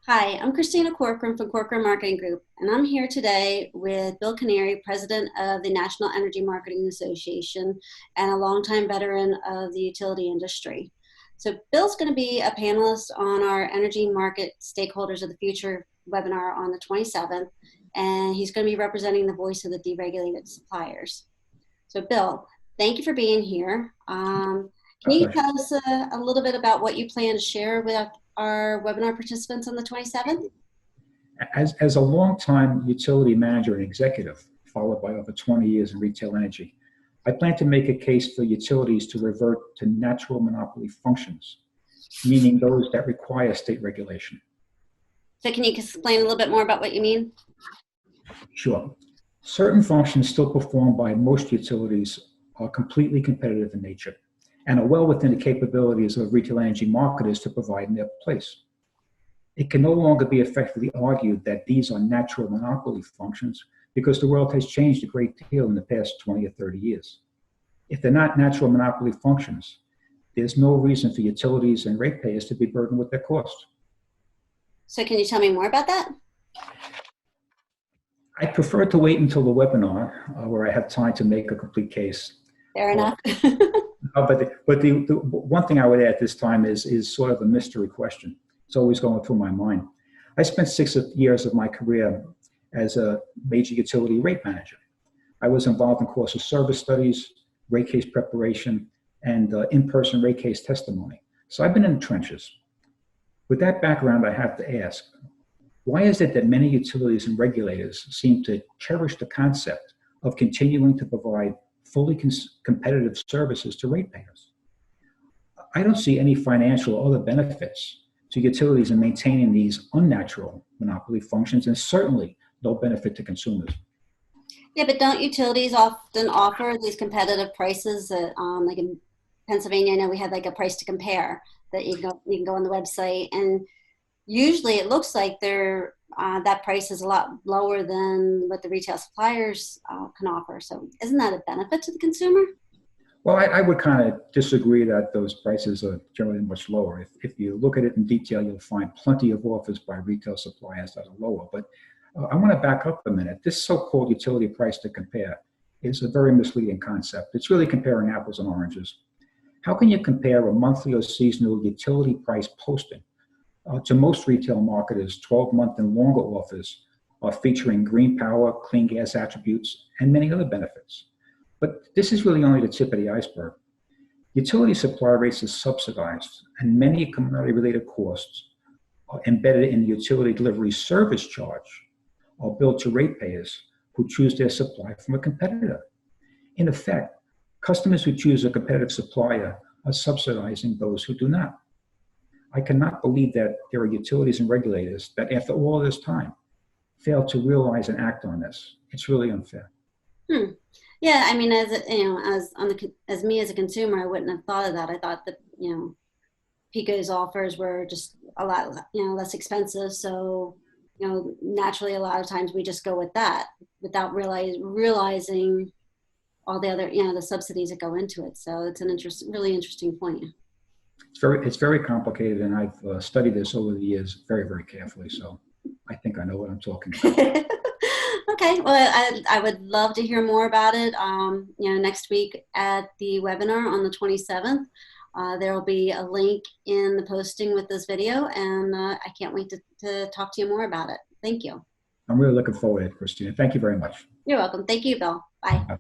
Hi, I'm Christina Corcoran from Corcoran Marketing Group, and I'm here today with Bill Kinneary, President of the National Energy Marketing Association and a longtime veteran of the utility industry. So Bill's going to be a panelist on our Energy Market Stakeholders of the Future webinar on the 27th, and he's going to be representing the voice of the deregulated suppliers. So Bill, thank you for being here. Can you tell us a little bit about what you plan to share with our webinar participants on the 27th? As a longtime utility manager and executive, followed by over 20 years in retail energy, I plan to make a case for utilities to revert to natural monopoly functions, meaning those that require state regulation. So can you explain a little bit more about what you mean? Sure. Certain functions still performed by most utilities are completely competitive in nature and are well within the capabilities of retail energy marketers to provide in their place. It can no longer be effectively argued that these are natural monopoly functions because the world has changed a great deal in the past 20 or 30 years. If they're not natural monopoly functions, there's no reason for utilities and ratepayers to be burdened with their cost. So can you tell me more about that? I prefer to wait until the webinar where I have time to make a complete case. Fair enough. But the one thing I would add this time is sort of a mystery question. It's always going through my mind. I spent 6 years of my career as a major utility rate manager. I was involved in course of service studies, rate case preparation, and in-person rate case testimony. So I've been in the trenches. With that background, I have to ask, why is it that many utilities and regulators seem to cherish the concept of continuing to provide fully competitive services to ratepayers? I don't see any financial or other benefits to utilities in maintaining these unnatural monopoly functions, and certainly no benefit to consumers. Yeah, but don't utilities often offer these competitive prices? Like in Pennsylvania, I know we had like a price to compare that you can go on the website, and usually it looks like that price is a lot lower than what the retail suppliers can offer. So isn't that a benefit to the consumer? Well, I would kind of disagree that those prices are generally much lower. If you look at it in detail, you'll find plenty of offers by retail suppliers that are lower. But I want to back up a minute. This so-called utility price to compare is a very misleading concept. It's really comparing apples and oranges. How can you compare a monthly or seasonal utility price posting to most retail marketers? 12-month and longer offers are featuring green power, clean gas attributes, and many other benefits. But this is really only the tip of the iceberg. Utility supply rates are subsidized, and many commodity-related costs are embedded in the utility delivery service charge are billed to ratepayers who choose their supply from a competitor. In effect, customers who choose a competitive supplier are subsidizing those who do not. I cannot believe that there are utilities and regulators that, after all this time, fail to realize and act on this. It's really unfair. Yeah, I mean, as me as a consumer, I wouldn't have thought of that. I thought that Pico's offers were just a lot less expensive. So naturally, a lot of times we just go with that without realizing all the other the subsidies that go into it. So it's really interesting point. It's very complicated, and I've studied this over the years very, very carefully. So I think I know what I'm talking about. Okay, well, I would love to hear more about it. Next week at the webinar on the 27th, there will be a link in the posting with this video, and I can't wait to talk to you more about it. Thank you. I'm really looking forward to it, Christina. Thank you very much. You're welcome. Thank you, Bill. Bye.